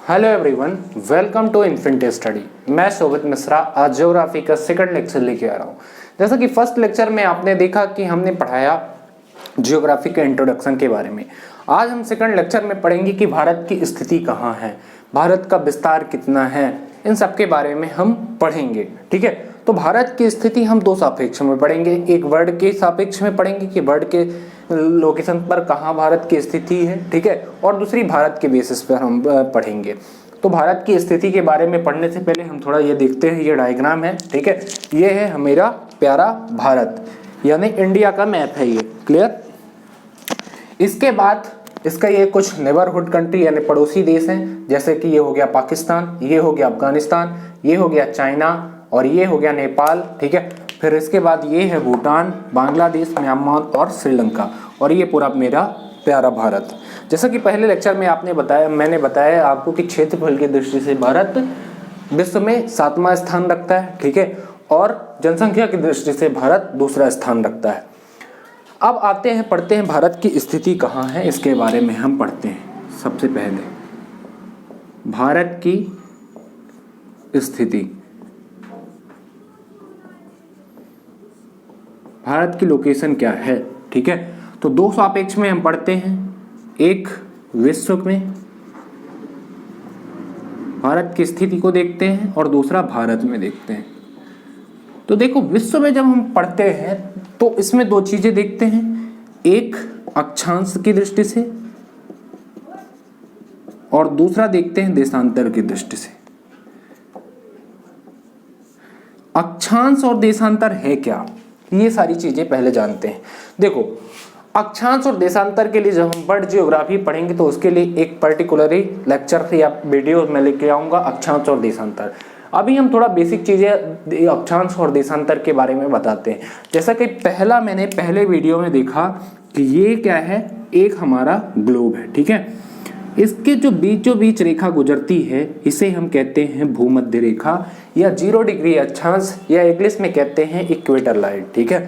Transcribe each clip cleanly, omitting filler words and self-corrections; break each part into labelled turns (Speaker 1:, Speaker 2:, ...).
Speaker 1: Hello everyone, welcome to infinity study. मैं शोभित मिश्रा आज geography का सेकंड लेक्चर लेके आ रहा हूँ। जैसा कि फर्स्ट लेक्चर में आपने देखा कि हमने पढ़ाया ज्योग्राफी के इंट्रोडक्शन के बारे में। आज हम सेकंड लेक्चर में पढ़ेंगे कि भारत की स्थिति कहाँ है, भारत का विस्तार कितना है, इन सब के बारे में हम पढ़ेंगे। ठीक है, तो भारत की स्थिति हम दो सापेक्ष में पढ़ेंगे। एक वर्ल्ड के सापेक्ष में पढ़ेंगे कि वर्ल्ड के लोकेशन पर कहाँ भारत की स्थिति है, ठीक है, और दूसरी भारत के बेसिस पर हम पढ़ेंगे। तो भारत की स्थिति के बारे में पढ़ने से पहले हम थोड़ा ये देखते हैं, ये डायग्राम है, ठीक है, ये है मेरा प्यारा भारत, यानी इंडिया का मैप है ये। क्लियर। इसके बाद इसका ये कुछ नेबरहुड कंट्री यानी पड़ोसी देश हैं, जैसे कि ये हो गया पाकिस्तान, ये हो गया अफगानिस्तान, ये हो गया चाइना और ये हो गया नेपाल। ठीक है, फिर इसके बाद ये है भूटान, बांग्लादेश, म्यांमार और श्रीलंका, और ये पूरा मेरा प्यारा भारत। जैसा कि पहले लेक्चर में मैंने बताया आपको कि क्षेत्रफल की दृष्टि से भारत विश्व में 7वां स्थान रखता है, ठीक है, और जनसंख्या की दृष्टि से भारत दूसरा स्थान रखता है। अब आते हैं, पढ़ते हैं भारत की स्थिति कहाँ है, इसके बारे में हम पढ़ते हैं। सबसे पहले भारत की स्थिति, भारत की लोकेशन क्या है, ठीक है। तो दो सापेक्ष में हम पढ़ते हैं, एक विश्व में भारत की स्थिति को देखते हैं और दूसरा भारत में देखते हैं। तो देखो, विश्व में जब हम पढ़ते हैं तो इसमें दो चीजें देखते हैं, एक अक्षांश की दृष्टि से और दूसरा देखते हैं देशांतर की दृष्टि से। अक्षांश और देशांतर है क्या, ये सारी चीजें पहले जानते हैं। देखो, अक्षांश और देशांतर के लिए जब हम वर्ल्ड जियोग्राफी पढ़ेंगे तो उसके लिए एक पर्टिकुलरली लेक्चर या वीडियो में लेके आऊंगा, अक्षांश और देशांतर। अभी हम थोड़ा बेसिक चीजें अक्षांश और देशांतर के बारे में बताते हैं। जैसा कि मैंने पहले वीडियो में देखा कि ये क्या है, एक हमारा ग्लोब है, ठीक है। इसके जो बीचों बीच रेखा गुजरती है इसे हम कहते हैं भूमध्य रेखा या 0 डिग्री अक्षांश, या इंग्लिश में कहते हैं इक्वेटर लाइन, ठीक है।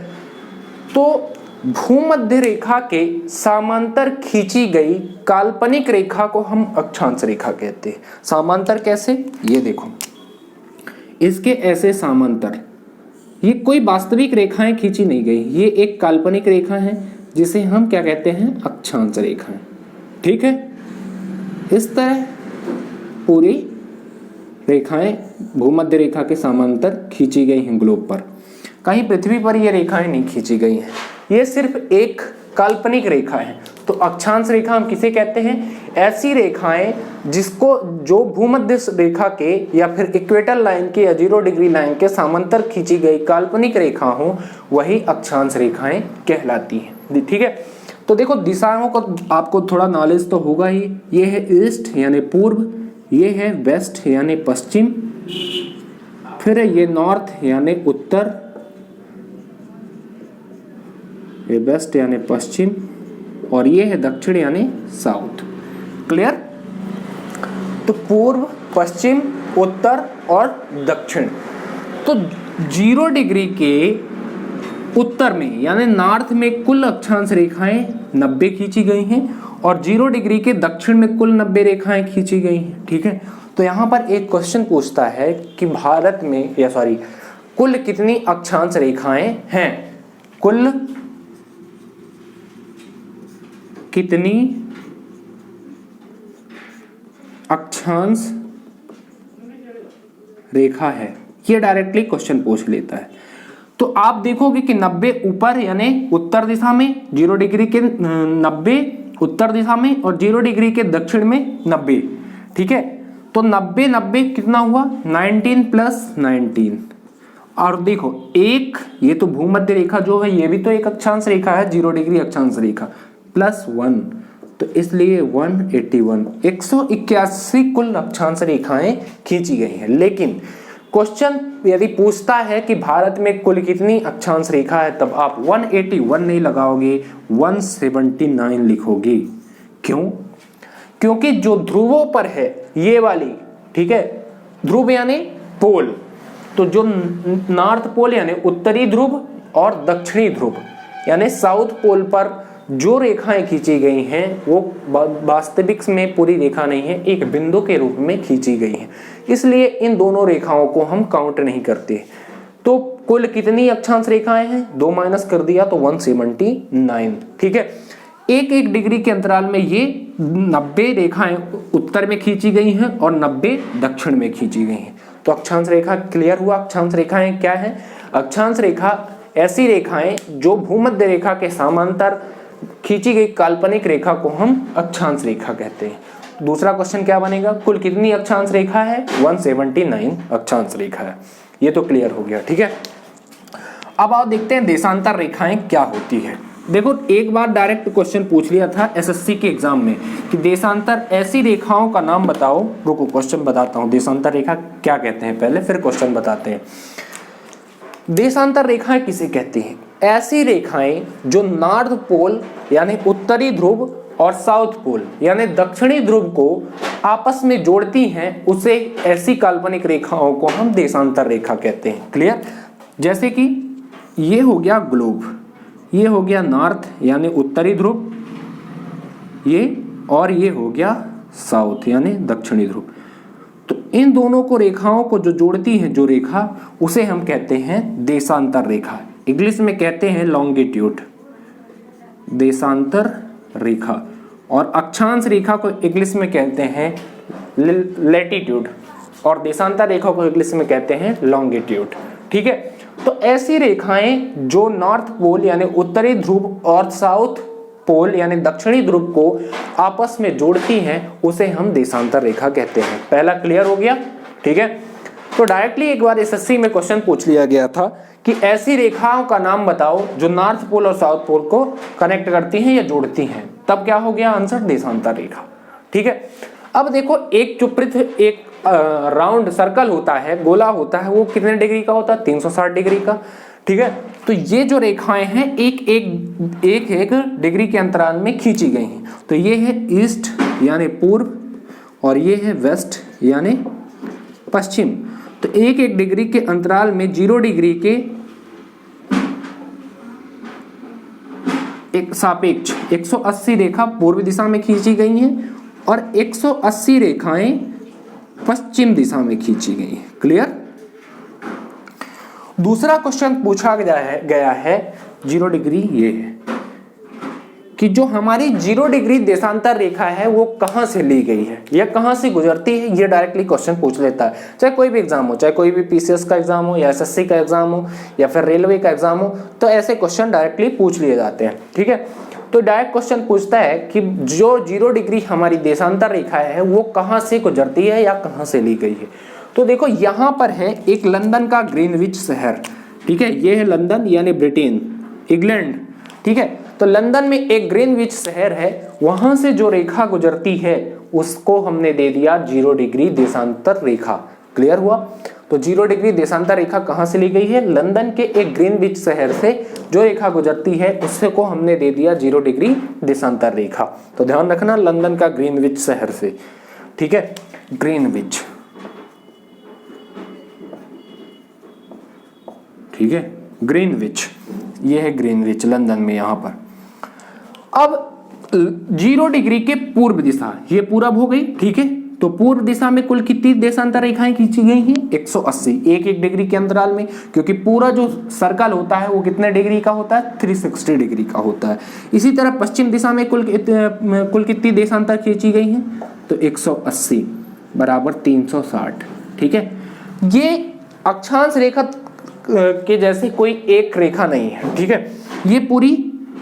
Speaker 1: तो भूमध्य रेखा के समांतर खींची गई काल्पनिक रेखा को हम अक्षांश रेखा कहते हैं। समांतर कैसे, ये देखो, इसके ऐसे समांतर, ये कोई वास्तविक रेखाएं खींची नहीं गई, ये एक काल्पनिक रेखा है जिसे हम क्या कहते हैं, अक्षांश रेखाएं, ठीक है। इस तरह पूरी रेखाएं भूमध्य रेखा के समांतर खींची गई हैं ग्लोब पर। कहीं पृथ्वी पर ये रेखाएं नहीं खींची गई हैं, ये सिर्फ एक काल्पनिक रेखा है। तो अक्षांश रेखा हम किसे कहते हैं, ऐसी रेखाएं जिसको जो भूमध्य रेखा के या फिर इक्वेटर लाइन के या 0 डिग्री लाइन के समांतर खींची गई काल्पनिक रेखा हो, वही अक्षांश रेखाएं कहलाती हैं, ठीक है। तो देखो, दिशाओं को आपको थोड़ा नॉलेज तो होगा ही। ये है ईस्ट यानी पूर्व, ये है वेस्ट यानी पश्चिम, फिर ये नॉर्थ यानी उत्तर, ये वेस्ट यानी पश्चिम, और ये है दक्षिण यानी साउथ। क्लियर। तो पूर्व, पश्चिम, उत्तर और दक्षिण। तो 0 डिग्री के उत्तर में यानी नॉर्थ में कुल अक्षांश रेखाएं 90 खींची गई हैं और 0 डिग्री के दक्षिण में कुल 90 रेखाएं खींची गई हैं, ठीक है। तो यहाँ पर एक क्वेश्चन पूछता है कि भारत में कुल कितनी अक्षांश रेखाएं हैं, कुल कितनी अक्षांश रेखा है, ये डायरेक्टली क्वेश्चन पूछ लेता है। तो आप देखोगे कि 90 ऊपर यानी उत्तर दिशा में, 0 डिग्री के 90 उत्तर दिशा में और 0 डिग्री के दक्षिण में 90, ठीक है। तो 90 90 कितना हुआ, 19 + 19। और देखो, एक ये तो भूमध्य रेखा जो है ये भी तो एक अक्षांश रेखा है, 0 डिग्री अक्षांश रेखा, +1, तो इसलिए 181, 181 कुल अक्षांश रेखाएं खींची गई हैं। लेकिन क्वेश्चन यदि पूछता है कि भारत में कुल कितनी अक्षांश रेखा है, तब आप 181 नहीं लगाओगे, 179 लिखोगे। क्यों? क्योंकि जो ध्रुवों पर है ये वाली, ठीक है, ध्रुव यानी पोल, तो जो नॉर्थ पोल यानी उत्तरी ध्रुव और दक्षिणी ध्रुव यानी साउथ पोल पर जो रेखाएं खींची गई हैं वो वास्तविक में पूरी रेखा नहीं है, एक बिंदु के रूप में खींची गई है, इसलिए इन दोनों रेखाओं को हम काउंट नहीं करते। तो कुल कितनी अक्षांश रेखाएं हैं, 2 माइनस कर दिया तो 179। ठीक है, एक एक डिग्री के अंतराल में ये 90 रेखाएं उत्तर में खींची गई हैं और 90 दक्षिण में खींची गई हैं। तो अक्षांश रेखा क्लियर हुआ। अक्षांश रेखाएं क्या है? अक्षांश रेखा ऐसी रेखाएं जो भूमध्य रेखा के समांतर खींची गई काल्पनिक रेखा को हम अक्षांश रेखा कहते हैं। दूसरा क्वेश्चन क्या बनेगा, कुल कितनी अक्षांश रेखा है? 179 अक्षांश रेखा है। ये तो क्लियर हो गया। ठीक है, अब आओ देखते हैं देशांतर रेखाएं क्या होती है। देखो एक बार डायरेक्ट क्वेश्चन पूछ लिया था एसएससी के एग्जाम में कि देशांतर ऐसी रेखाओं का नाम बताओ। रुको क्वेश्चन बताता हूं, देशांतर रेखा क्या कहते हैं पहले, फिर क्वेश्चन बताते हैं। देशांतर रेखाएं किसे कहती हैं? ऐसी रेखाएं जो नॉर्थ पोल यानी उत्तरी ध्रुव और साउथ पोल यानी दक्षिणी ध्रुव को आपस में जोड़ती हैं, उसे ऐसी काल्पनिक रेखाओं को हम देशांतर रेखा कहते हैं। क्लियर? जैसे कि ये हो गया ग्लोब, ये हो गया नॉर्थ यानी उत्तरी ध्रुव, ये और ये हो गया साउथ यानी दक्षिणी ध्रुव। तो इन दोनों को रेखाओं को जो जोड़ती है जो रेखा, उसे हम कहते हैं देशांतर रेखा। इंग्लिश में कहते हैं लॉन्गिट्यूड, देशांतर रेखा। और अक्षांश रेखा को इंग्लिश में कहते हैं लैटिट्यूड और देशांतर रेखा को इंग्लिश में कहते हैं लॉन्गिट्यूड। ठीक है, तो ऐसी रेखाएं जो नॉर्थ पोल यानी उत्तरी ध्रुव और साउथ पोल यानी दक्षिणी ध्रुव को आपस में जोड़ती हैं, उसे हम देशांतर रेखा कहते हैं। पहला क्लियर हो गया। ठीक है, तो डायरेक्टली एक बार एसएससी में क्वेश्चन पूछ लिया गया था कि ऐसी रेखाओं का नाम बताओ जो नॉर्थ पोल और साउथ पोल को कनेक्ट करती हैं या जोड़ती हैं, तब क्या हो गया आंसर? देशांतर रेखा। ठीक है, अब देखो एक चुप्रित एक राउंड सर्कल होता है, गोला होता है, वो कितने डिग्री का होता है? 360 डिग्री का। ठीक है, तो ये जो रेखाएं हैं एक डिग्री के अंतराल में खींची गई हैं। तो ये है ईस्ट यानी पूर्व और ये है वेस्ट यानी पश्चिम। तो एक डिग्री के अंतराल में 0 डिग्री के एक सापेक्ष 180 रेखा पूर्व दिशा में खींची गई हैं और 180 रेखाएं पश्चिम दिशा में खींची गई हैं। क्लियर? दूसरा क्वेश्चन पूछा गया है 0 डिग्री, ये है कि जो हमारी 0 डिग्री देशांतर रेखा है वो कहां से ली गई है या कहां से गुजरती है, ये डायरेक्टली क्वेश्चन पूछ लेता है। चाहे कोई भी एग्जाम हो, चाहे कोई भी पीसीएस का एग्जाम हो या एसएससी का एग्जाम हो या फिर रेलवे का एग्जाम हो, तो ऐसे क्वेश्चन डायरेक्टली पूछ लिए जाते हैं। ठीक है, तो डायरेक्ट क्वेश्चन पूछता है कि जो 0 डिग्री हमारी देशांतर रेखा है वो कहां से गुजरती है या कहां से ली गई है। तो देखो यहां पर है एक लंदन का ग्रीनविच शहर। ठीक है, ये है लंदन यानी ब्रिटेन, इंग्लैंड। ठीक है, तो लंदन में एक ग्रीनविच शहर है, वहां से जो रेखा गुजरती है उसको हमने दे दिया 0 डिग्री देशांतर रेखा। क्लियर हुआ? तो 0 डिग्री देशांतर रेखा कहां से ली गई है? लंदन के एक ग्रीनविच शहर से जो रेखा गुजरती है उससे को हमने दे दिया 0 डिग्री देशांतर रेखा। तो ध्यान रखना, लंदन का ग्रीनविच शहर से। ठीक है, ग्रीनविच। ठीक है, ग्रीनविच, ये है ग्रीनविच लंदन में यहां पर। अब 0 डिग्री के पूर्व दिशा, ये पूरब हो गई। ठीक है, तो पूर्व दिशा में कुल कितनी देशांतर रेखाएं खींची गई हैं? 180, एक डिग्री के अंतराल में, क्योंकि पूरा जो सर्कल होता है वो कितने डिग्री का होता है? 360 डिग्री का होता है। इसी तरह पश्चिम दिशा में कुल कितनी देशांतर खींची गई हैं? तो 180 बराबर 360। ठीक है, ये अक्षांश रेखा के जैसे कोई एक रेखा नहीं है। ठीक है, ये पूरी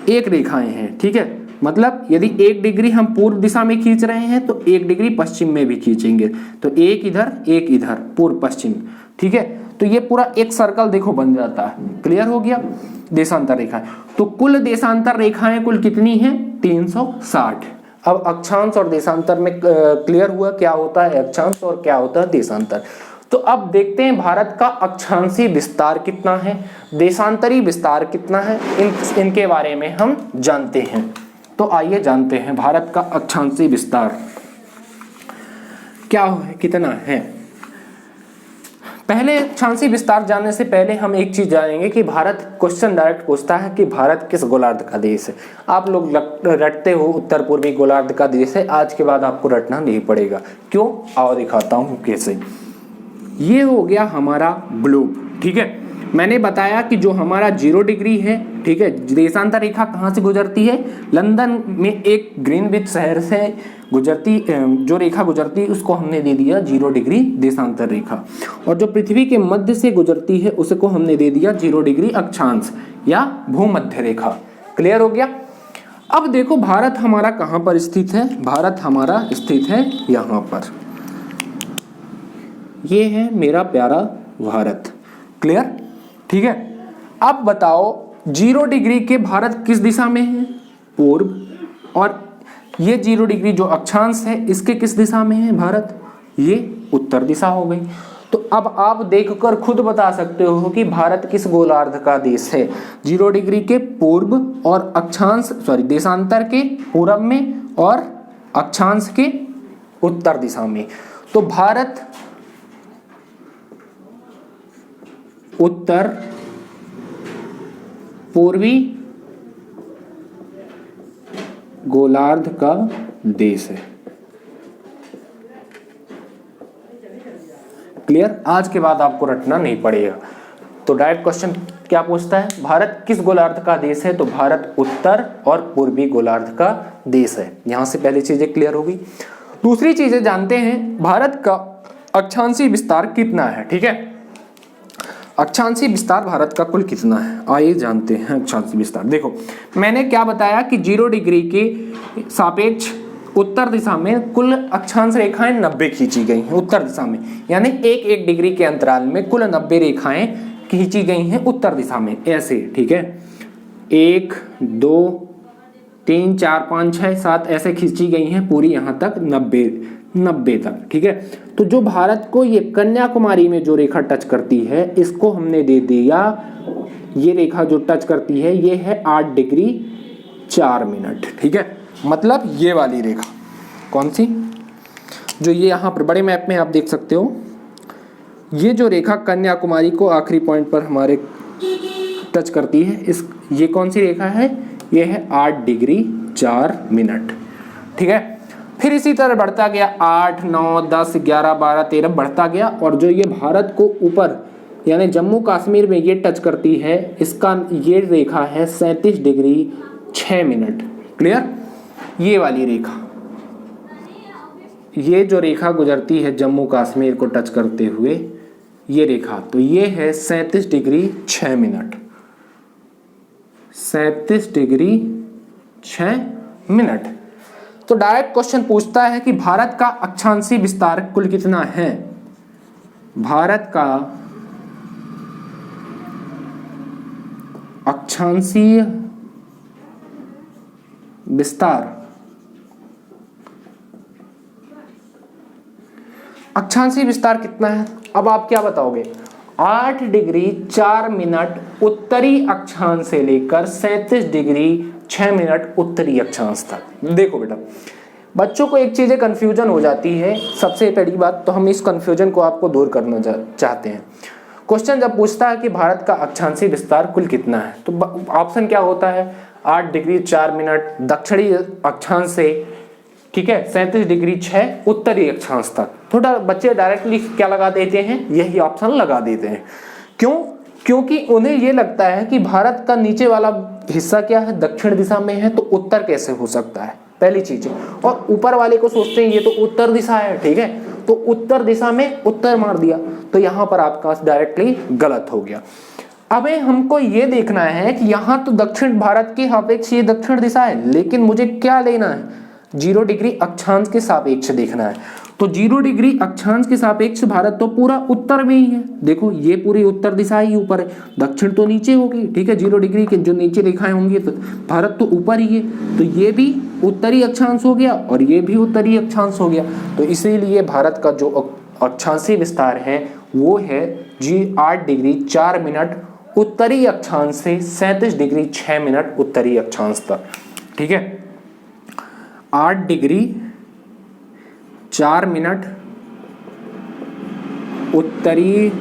Speaker 1: एक रेखाएं हैं। ठीक है, मतलब यदि 1 डिग्री हम पूर्व दिशा में खींच रहे हैं तो 1 डिग्री पश्चिम में भी खींचेंगे, तो एक इधर पूर्व पश्चिम। ठीक है, तो ये पूरा एक सर्कल देखो बन जाता है। क्लियर हो गया? देशांतर रेखाएं, तो कुल देशांतर रेखाएं कुल कितनी हैं? 360। अब अक्षांश और देशांतर में क्लियर हुआ क्या होता है अक्षांश और क्या होता है देशांतर। तो अब देखते हैं भारत का अक्षांशी विस्तार कितना है, देशांतरी विस्तार कितना है, इनके बारे में हम जानते हैं। तो आइए जानते हैं भारत का अक्षांशी विस्तार क्या है, कितना है। पहले अक्षांशीय विस्तार जानने से पहले हम एक चीज जानेंगे कि भारत, क्वेश्चन डायरेक्ट पूछता है कि भारत किस गोलार्ध का देश है। आप लोग रटते हो उत्तर पूर्वी गोलार्ध का देश है, आज के बाद आपको रटना नहीं पड़ेगा। क्यों? आओ दिखाता हूँ कैसे। ये हो गया हमारा ग्लोब, ठीक है। मैंने बताया कि जो हमारा 0 डिग्री है, ठीक है, देशांतर रेखा कहाँ से गुजरती है? लंदन में एक ग्रीनविच शहर से गुजरती, जो रेखा गुजरती है उसको हमने दे दिया 0 डिग्री देशांतर रेखा, और जो पृथ्वी के मध्य से गुजरती है उसको हमने दे दिया 0 डिग्री अक्षांश या भूमध्य रेखा। क्लियर हो गया? अब देखो भारत हमारा कहाँ पर स्थित है? भारत हमारा स्थित है यहाँ पर, ये है मेरा प्यारा भारत। क्लियर? ठीक है। अब बताओ 0 डिग्री के भारत किस दिशा में है? पूर्व। और ये 0 डिग्री जो अक्षांश है इसके किस दिशा में है भारत? ये उत्तर दिशा हो गई। तो अब आप देखकर खुद बता सकते हो कि भारत किस गोलार्ध का देश है। 0 डिग्री के पूर्व और अक्षांश, सॉरी, देशांतर के पूर्व में और अक्षांश के उत्तर दिशा में। तो भारत उत्तर पूर्वी गोलार्ध का देश है। क्लियर? आज के बाद आपको रटना नहीं पड़ेगा। तो डायरेक्ट क्वेश्चन क्या पूछता है? भारत किस गोलार्ध का देश है? तो भारत उत्तर और पूर्वी गोलार्ध का देश है। यहां से पहली चीजें क्लियर होगी। दूसरी चीजें जानते हैं, भारत का अक्षांशीय विस्तार कितना है? ठीक है, अक्षांशीय विस्तार भारत का कुल कितना है? आइए जानते हैं अक्षांशीय विस्तार। देखो मैंने क्या बताया कि 0 डिग्री के सापेक्ष उत्तर दिशा में कुल अक्षांश रेखाएं 90 खींची गई हैं उत्तर दिशा में, यानी 1-1 डिग्री के अंतराल में कुल 90 रेखाएं खींची गई हैं उत्तर दिशा में, ऐसे। ठीक है, 1 2 3 4 5 6 7 ऐसे खींची गई हैं पूरी यहाँ तक 90 तक। ठीक है, तो जो भारत को ये कन्याकुमारी में जो रेखा टच करती है इसको हमने दे दिया, ये रेखा जो टच करती है ये है 8 डिग्री 4 मिनट। ठीक है, मतलब ये वाली रेखा कौन सी, जो ये यहाँ पर बड़े मैप में आप देख सकते हो, ये जो रेखा कन्याकुमारी को आखिरी पॉइंट पर हमारे टच करती है, इस ये कौन सी रेखा है? ये है 8 डिग्री 4 मिनट। ठीक है, फिर इसी तरह बढ़ता गया 8 9 10 11 12 13 बढ़ता गया, और जो ये भारत को ऊपर यानी जम्मू कश्मीर में ये टच करती है, इसका ये रेखा है 37 डिग्री 6 मिनट। क्लियर? ये वाली रेखा, ये जो रेखा गुजरती है जम्मू कश्मीर को टच करते हुए, ये रेखा, तो ये है 37 डिग्री 6 मिनट, 37 डिग्री 6 मिनट। तो डायरेक्ट क्वेश्चन पूछता है कि भारत का अक्षांशीय विस्तार कुल कितना है? भारत का अक्षांशीय विस्तार, अक्षांशीय विस्तार कितना है? अब आप क्या बताओगे? 8 डिग्री 4 मिनट उत्तरी अक्षांश से लेकर 37 डिग्री 6 मिनट उत्तरी अक्षांश तक। देखो बेटा, बच्चों को एक चीज़ कंफ्यूजन हो जाती है। सबसे पहली बात तो हम इस कंफ्यूजन को आपको दूर करना चाहते हैं। क्वेश्चन जब पूछता है कि भारत का अक्षांशीय विस्तार कुल कितना है, तो ऑप्शन क्या होता है? 8 डिग्री 4 मिनट दक्षिणी अक्षांश से, ठीक है, 37 डिग्री 6 उत्तरी अक्षांश तक। थोड़ा बच्चे डायरेक्टली क्या लगा देते हैं? यही ऑप्शन लगा देते हैं। क्यों? क्योंकि उन्हें ये लगता है कि भारत का नीचे वाला हिस्सा क्या है? दक्षिण दिशा में है, तो उत्तर कैसे हो सकता है, पहली चीज। और ऊपर वाले को सोचते हैं ये तो उत्तर दिशा है, ठीक है, तो उत्तर दिशा में उत्तर मार दिया, तो यहां पर आपका डायरेक्टली गलत हो गया। अब हमको ये देखना है कि यहाँ तो दक्षिण भारत के सापेक्ष ये दक्षिण दिशा है, लेकिन मुझे क्या लेना है? 0 डिग्री अक्षांश के सापेक्ष देखना है। तो 0 डिग्री अक्षांश के सापेक्ष भारत तो पूरा उत्तर में ही है। देखो ये पूरी उत्तर दिशा ही ऊपर है, दक्षिण तो नीचे होगी। ठीक है, 0 डिग्री के जो नीचे रेखाएं होंगी तो भारत तो ऊपर ही है, तो ये भी उत्तरी अक्षांश हो गया और ये भी उत्तरी अक्षांश हो गया। तो इसीलिए भारत का जो अक्षांशीय विस्तार है वो है 8 डिग्री 4 मिनट उत्तरी अक्षांश से 37 डिग्री 6 मिनट उत्तरी अक्षांश तक। ठीक है, 8 डिग्री 4 मिनट उत्तरी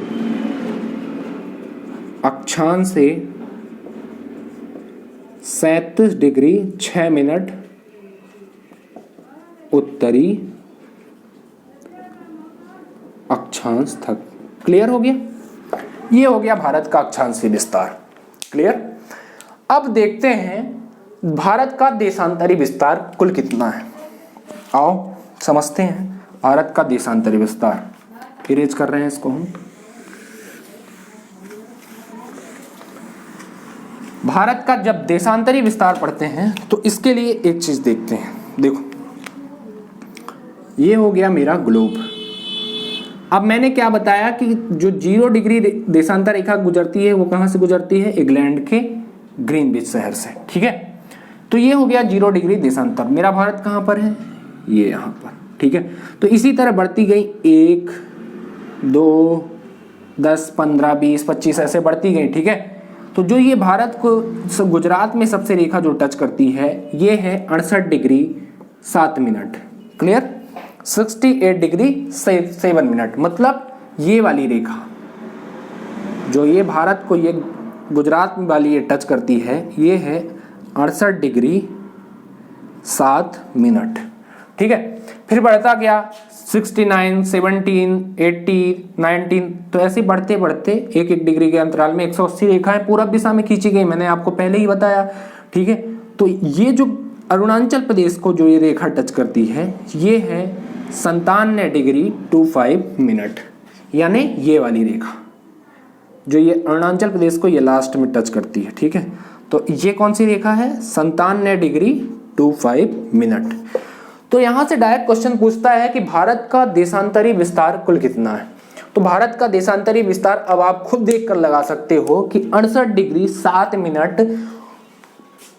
Speaker 1: अक्षांश से 37 डिग्री 6 मिनट उत्तरी अक्षांश तक। क्लियर हो गया? ये हो गया भारत का अक्षांशीय विस्तार। क्लियर? अब देखते हैं भारत का देशांतरी विस्तार कुल कितना है। आओ समझते हैं भारत का देशांतरी विस्तार। इरेज कर रहे हैं इसको हम। भारत का जब देशांतरी विस्तार पढ़ते हैं तो इसके लिए एक चीज देखते हैं। देखो ये हो गया मेरा ग्लोब। अब मैंने क्या बताया कि जो 0 डिग्री देशांतर रेखा गुजरती है वो कहां से गुजरती है? इंग्लैंड के ग्रीनविच शहर से। ठीक है, तो ये हो गया 0 डिग्री देशांतर। मेरा भारत कहां पर है? ये यहां पर। ठीक है, तो इसी तरह बढ़ती गई 1 2 10 15 20 25 ऐसे बढ़ती गई। ठीक है, तो जो ये भारत को गुजरात में सबसे रेखा जो टच करती है ये है 68 degree 7 minute. Clear? 68 degree 7 minute, मतलब ये वाली रेखा जो ये भारत को ये गुजरात वाली ये टच करती है ये है 68 डिग्री 7 मिनट। ठीक है, फिर बढ़ता गया 69 17 80 19, तो ऐसे बढ़ते बढ़ते एक एक डिग्री के अंतराल में 180 रेखाएं पूरब दिशा में खींची गई। मैंने आपको पहले ही बताया। ठीक है, तो ये जो अरुणाचल प्रदेश को जो ये रेखा टच करती है ये है 97 डिग्री 25 मिनट, यानी ये वाली रेखा जो ये अरुणाचल प्रदेश को ये लास्ट में टच करती है। ठीक है, तो ये कौन सी रेखा है? 97 डिग्री 25 मिनट। तो यहां से डायरेक्ट क्वेश्चन पूछता है कि भारत का देशांतरी विस्तार कुल कितना है। तो भारत का देशांतरी विस्तार अब आप खुद देखकर लगा सकते हो कि 68 डिग्री 7 मिनट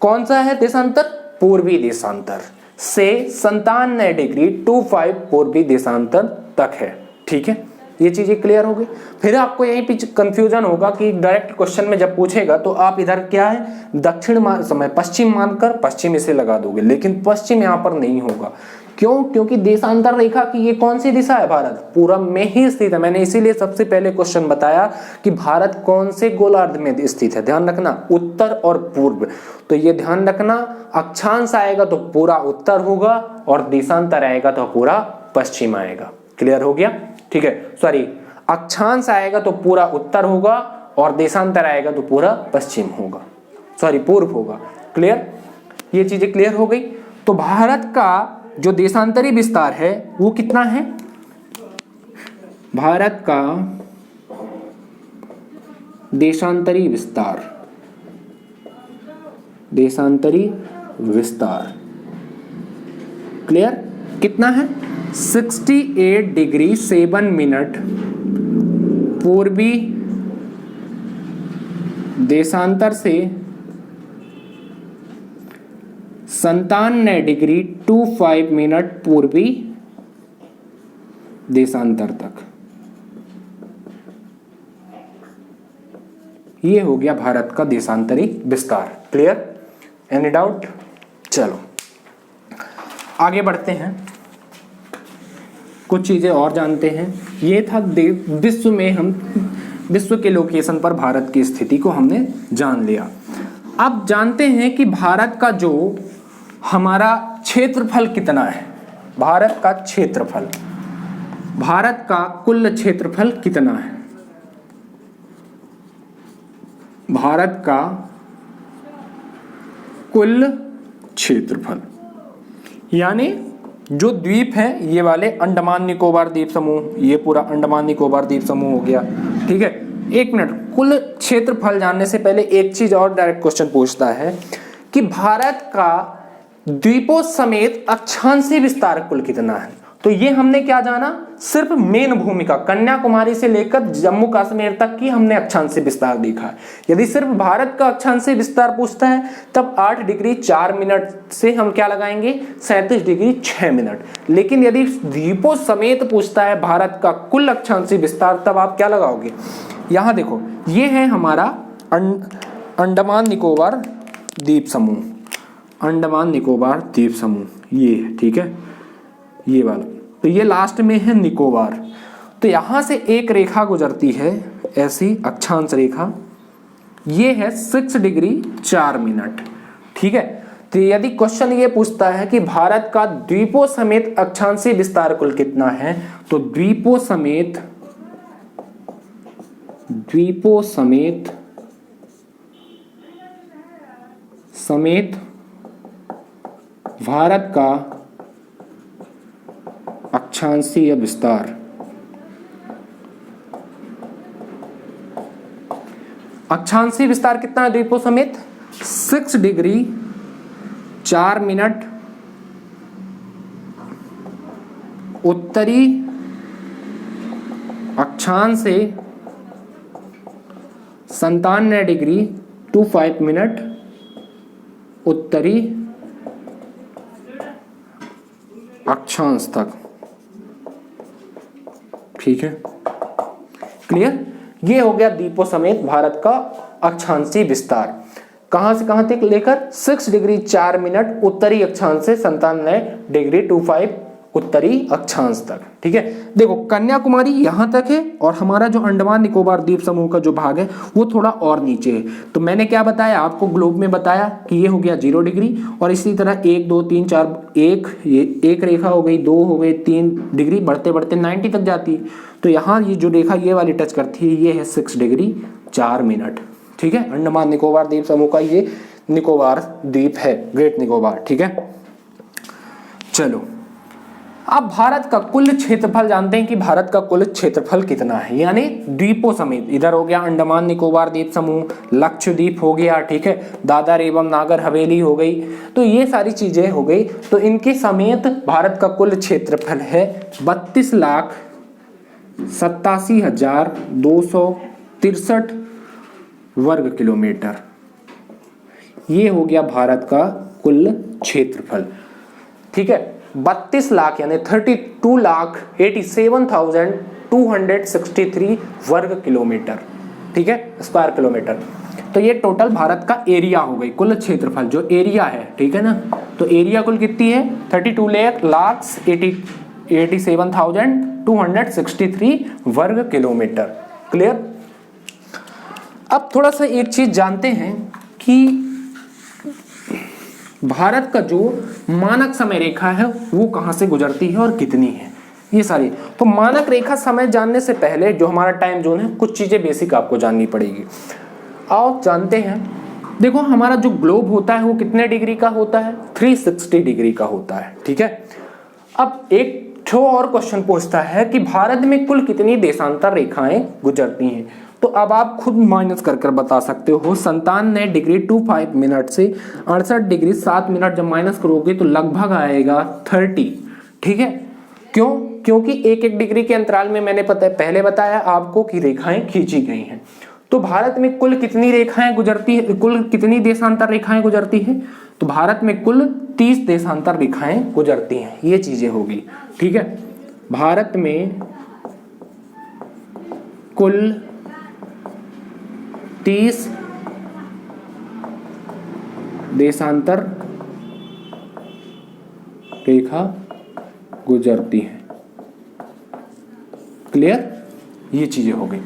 Speaker 1: कौन सा है देशांतर? पूर्वी देशांतर से 97 डिग्री 25 पूर्वी देशांतर तक है। ठीक है, ये चीजें क्लियर हो गई। फिर आपको यहीं पे कंफ्यूजन होगा कि डायरेक्ट क्वेश्चन में जब पूछेगा तो आप इधर क्या है दक्षिण समय पश्चिम मानकर पश्चिम इसे लगा दोगे, लेकिन पश्चिम यहाँ पर नहीं होगा। क्यों? क्योंकि देशांतर रेखा की ये कौन सी दिशा है? भारत पूरब में ही स्थित है। मैंने इसीलिए सबसे पहले क्वेश्चन बताया कि भारत कौन से गोलार्ध में स्थित है। ध्यान रखना, उत्तर और पूर्व। तो ये ध्यान रखना, अक्षांश आएगा तो पूरा उत्तर होगा और देशांतर आएगा तो पूरा पश्चिम आएगा। क्लियर हो गया? ठीक है, सॉरी, अक्षांश आएगा तो पूरा उत्तर होगा और देशांतर आएगा तो पूरा पश्चिम होगा, सॉरी पूर्व होगा। क्लियर? ये चीजें क्लियर हो गई। तो भारत का जो देशांतरी विस्तार है वो कितना है? भारत का देशांतरी विस्तार, देशांतरी विस्तार क्लियर कितना है? 68 डिग्री 7 मिनट पूर्वी देशांतर से 97 डिग्री 25 मिनट पूर्वी देशांतर तक। ये हो गया भारत का देशांतरी विस्तार। क्लियर? Any doubt? चलो आगे बढ़ते हैं, कुछ चीजें और जानते हैं। ये था विश्व में हम विश्व के लोकेशन पर भारत की स्थिति को हमने जान लिया। अब जानते हैं कि भारत का जो हमारा क्षेत्रफल कितना है। भारत का क्षेत्रफल, भारत का कुल क्षेत्रफल कितना है? भारत का कुल क्षेत्रफल यानी जो द्वीप है ये वाले अंडमान निकोबार द्वीप समूह, ये पूरा अंडमान निकोबार द्वीप समूह हो गया। ठीक है, एक मिनट, कुल क्षेत्रफल जानने से पहले एक चीज और डायरेक्ट क्वेश्चन पूछता है कि भारत का द्वीपों समेत अक्षांशीय विस्तार कुल कितना है। तो ये हमने क्या जाना? सिर्फ मेन भूमिका कन्याकुमारी से लेकर जम्मू कश्मीर तक की हमने अक्षांशीय विस्तार देखा है। यदि सिर्फ भारत का अक्षांशीय विस्तार पूछता है तब 8 डिग्री 4 मिनट से हम क्या लगाएंगे? 37 डिग्री 6 मिनट। लेकिन यदि द्वीपों समेत पूछता है भारत का कुल अक्षांशीय विस्तार तब आप क्या लगाओगे? यहां देखो, ये है हमारा अंडमान निकोबार द्वीप समूह, अंडमान निकोबार द्वीप समूह ये है। ठीक है, ये वाला, तो ये लास्ट में है निकोबार। तो यहां से एक रेखा गुजरती है ऐसी अक्षांश रेखा, ये है 6 डिग्री 4 मिनट। ठीक है, तो यदि क्वेश्चन ये पूछता है कि भारत का द्वीपों समेत अक्षांशीय विस्तार कुल कितना है, तो द्वीपों समेत भारत का अक्षांशीय विस्तार, अक्षांशीय विस्तार कितना है द्वीपों समेत? 6 डिग्री 4 मिनट उत्तरी अक्षांश से 97 डिग्री 25 मिनट उत्तरी अक्षांश तक। ठीक है, क्लियर? ये हो गया द्वीपों समेत भारत का अक्षांशीय विस्तार। कहां से कहां तक लेकर? 6 डिग्री 4 मिनट उत्तरी अक्षांश से 97 डिग्री 25 उत्तरी अक्षांश तक। ठीक है, देखो कन्याकुमारी यहां तक है और हमारा जो अंडमान निकोबार द्वीप समूह का जो भाग है वो थोड़ा और नीचे है। तो मैंने क्या बताया आपको, ग्लोब में बताया कि ये हो गया 0 डिग्री, और इसी तरह 1 2 3 4 एक रेखा हो गई, 2 हो गई, 3 डिग्री बढ़ते बढ़ते 90 तक जाती है। तो यहाँ ये जो रेखा ये वाली टच करती है, ये है 6 डिग्री 4 मिनट। ठीक है, अंडमान निकोबार द्वीप समूह का ये निकोबार द्वीप है, ग्रेट निकोबार। ठीक है, चलो अब भारत का कुल क्षेत्रफल जानते हैं कि भारत का कुल क्षेत्रफल कितना है, यानी द्वीपों समेत। इधर हो गया अंडमान निकोबार द्वीप समूह, लक्षद्वीप हो गया, ठीक है, दादर एवं नागर हवेली हो गई, तो ये सारी चीजें हो गई। तो इनके समेत भारत का कुल क्षेत्रफल है 32,87,263 वर्ग किलोमीटर। ये हो गया भारत का कुल क्षेत्रफल। ठीक है, 32 लाख यानी 32,87,263 वर्ग किलोमीटर। ठीक है, स्क्वायर किलोमीटर। तो ये टोटल भारत का एरिया हो गई, कुल क्षेत्रफल जो एरिया है। ठीक है ना, तो एरिया कुल कितनी है? 32,87,263 वर्ग किलोमीटर। क्लियर? अब थोड़ा सा एक चीज जानते हैं कि भारत का जो मानक समय रेखा है वो कहां से गुजरती है और कितनी है, ये सारी। तो मानक रेखा समय जानने से पहले जो हमारा टाइम जोन है, कुछ चीजें बेसिक आपको जाननी पड़ेगी। आओ जानते हैं। देखो हमारा जो ग्लोब होता है वो कितने डिग्री का होता है? 360 डिग्री का होता है। ठीक है, अब एक और क्वेश्चन पूछता है कि भारत में कुल कितनी देशांतर रेखाएं गुजरती हैं। तो अब आप खुद माइनस कर कर बता सकते हो। 97 डिग्री 25 मिनट से 68 डिग्री 7 मिनट जब माइनस करोगे तो लगभग आएगा 30। ठीक है, क्यों? क्योंकि एक एक डिग्री के अंतराल में मैंने पहले बताया आपको कि रेखाएं खींची गई हैं। तो भारत में कुल कितनी रेखाएं गुजरती है, कुल कितनी देशांतर रेखाएं गुजरती है? तो भारत में कुल 30 देशांतर रेखाएं गुजरती हैं। ये चीजें होगी। ठीक है, भारत में कुल 30 देशांतर रेखा गुजरती है। क्लियर? ये चीजें हो गई।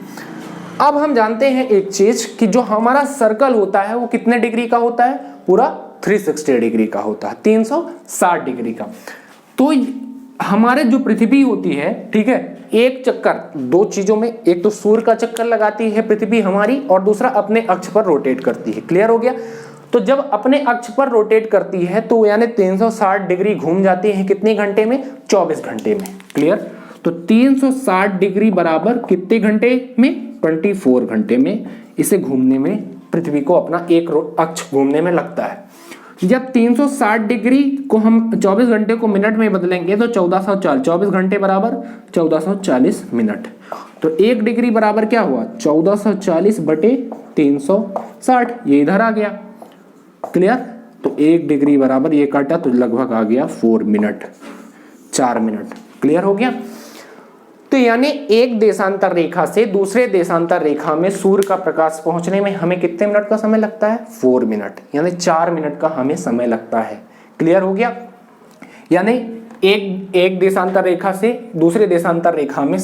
Speaker 1: अब हम जानते हैं एक चीज कि जो हमारा सर्कल होता है वो कितने डिग्री का होता है? पूरा 360 डिग्री का होता है, 360 डिग्री का। तो हमारे जो पृथ्वी होती है, ठीक है, एक चक्कर दो चीजों में, एक तो सूर्य का चक्कर लगाती है पृथ्वी हमारी, और दूसरा अपने अक्ष पर रोटेट करती है। क्लियर हो गया? तो जब अपने अक्ष पर रोटेट करती है तो यानी 360 डिग्री घूम जाती है कितने घंटे में? 24 घंटे में। क्लियर? तो 360 डिग्री बराबर कितने घंटे में? 24 घंटे में इसे घूमने में, पृथ्वी को अपना एक अक्ष घूमने में लगता है। जब 360 डिग्री को हम 24 घंटे को मिनट में बदलेंगे तो 1440, 24 घंटे बराबर 1440 मिनट। तो 1 डिग्री बराबर क्या हुआ? 1440 बटे 360, ये इधर आ गया। क्लियर? तो 1 डिग्री बराबर ये काटा तो लगभग आ गया 4 मिनट, 4 मिनट। क्लियर हो गया? तो यानी एक देशांतर रेखा से दूसरे देशांतर रेखा में सूर्य का प्रकाश पहुंचने में हमें कितने मिनट का समय लगता है? 4 मिनट, यानी 4 मिनट का हमें समय लगता है। क्लियर हो गया? यानी एक देशांतर रेखा से दूसरे देशांतर रेखा में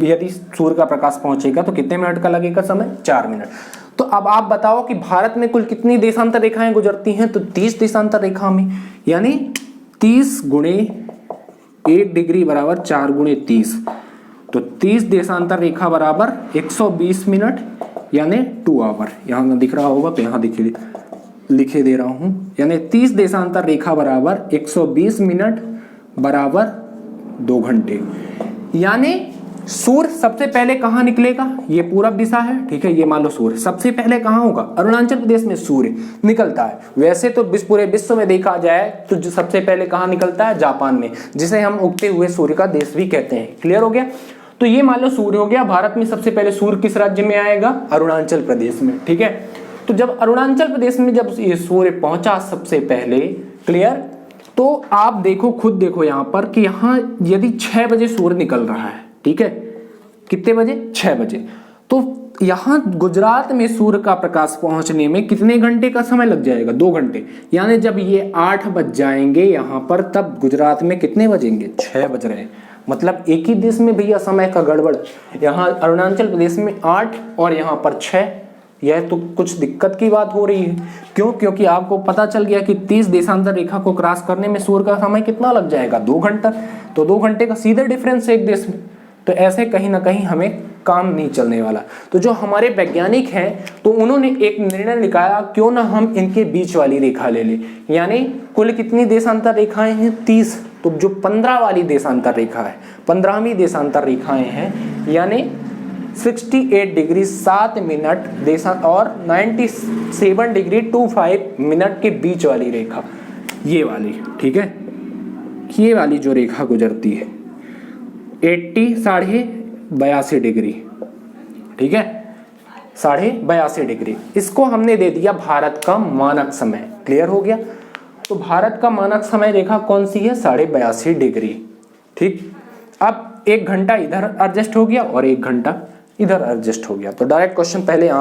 Speaker 1: यदि सूर्य का प्रकाश पहुंचेगा तो कितने मिनट का लगेगा समय? 4 मिनट। तो अब आप बताओ कि भारत में कुल कितनी देशांतर रेखाएं गुजरती हैं? तो 30 देशांतर रेखा में, यानी 30 गुणे 1 डिग्री बराबर 4 गुणे 30, तो 30 देशांतर रेखा बराबर 120 मिनट यानी 2 आवर। यहाँ दिख रहा होगा तो यहाँ लिखे दे रहा हूं, यानी 30 देशांतर रेखा बराबर 120 मिनट बराबर 2 घंटे। यानी सूर्य सबसे पहले कहाँ निकलेगा? ये पूरब दिशा है, ठीक है, ये मान लो सूर्य सबसे पहले कहाँ होगा? अरुणाचल प्रदेश में सूर्य निकलता है। वैसे तो पूरे विश्व में देखा जाए तो जो सबसे पहले कहाँ निकलता है? जापान में, जिसे हम उगते हुए सूर्य का देश भी कहते हैं। क्लियर हो गया? तो ये मान लो सूर्य हो गया। भारत में सबसे पहले सूर्य किस राज्य में आएगा? अरुणाचल प्रदेश में, ठीक है। तो जब अरुणाचल प्रदेश में जब ये सूर्य पहुंचा सबसे पहले, क्लियर, तो आप देखो, खुद देखो यहाँ पर कि यहाँ यदि 6 बजे सूर्य निकल रहा है, ठीक है, कितने बजे? 6 बजे, तो यहाँ गुजरात में सूर्य का प्रकाश पहुंचने में कितने घंटे का समय लग जाएगा? 2 घंटे। यानी जब ये 8 बज जाएंगे यहाँ पर, तब गुजरात में कितने बजेंगे? 6 बज रहे हैं। मतलब एक ही देश में भैया समय का गड़बड़। यहाँ अरुणाचल प्रदेश में 8 और यहाँ पर 6, यह तो कुछ दिक्कत की बात हो रही है। क्यों? क्योंकि आपको पता चल गया कि 30 देशांतर रेखा को क्रॉस करने में सूर्य का समय कितना लग जाएगा? 2 घंटा। तो 2 घंटे का सीधे डिफरेंस है एक देश में। तो ऐसे कहीं ना कहीं हमें काम नहीं चलने वाला। तो जो हमारे वैज्ञानिक हैं, तो उन्होंने एक निर्णय निकाला, क्यों ना हम इनके बीच वाली रेखा ले लें। यानी कुल कितनी देशांतर रेखाएं हैं? 30। तो जो 15 वाली देशांतर रेखा है, 15वीं देशांतर रेखाएं हैं, यानी 68 डिग्री 7 मिनट और 97 डिग्री 25 मिनट के बीच वाली रेखा, ये वाली, ठीक है, ये वाली जो रेखा गुजरती है 82 डिग्री, ठीक है, 82 डिग्री। इसको हमने दे दिया भारत का मानक समय। क्लियर हो गया? तो भारत का मानक समय रेखा कौन सी है? 82 डिग्री, ठीक। अब 1 घंटा इधर एडजस्ट हो गया और 1 घंटा इधर एडजस्ट हो गया। तो डायरेक्ट क्वेश्चन पहले आप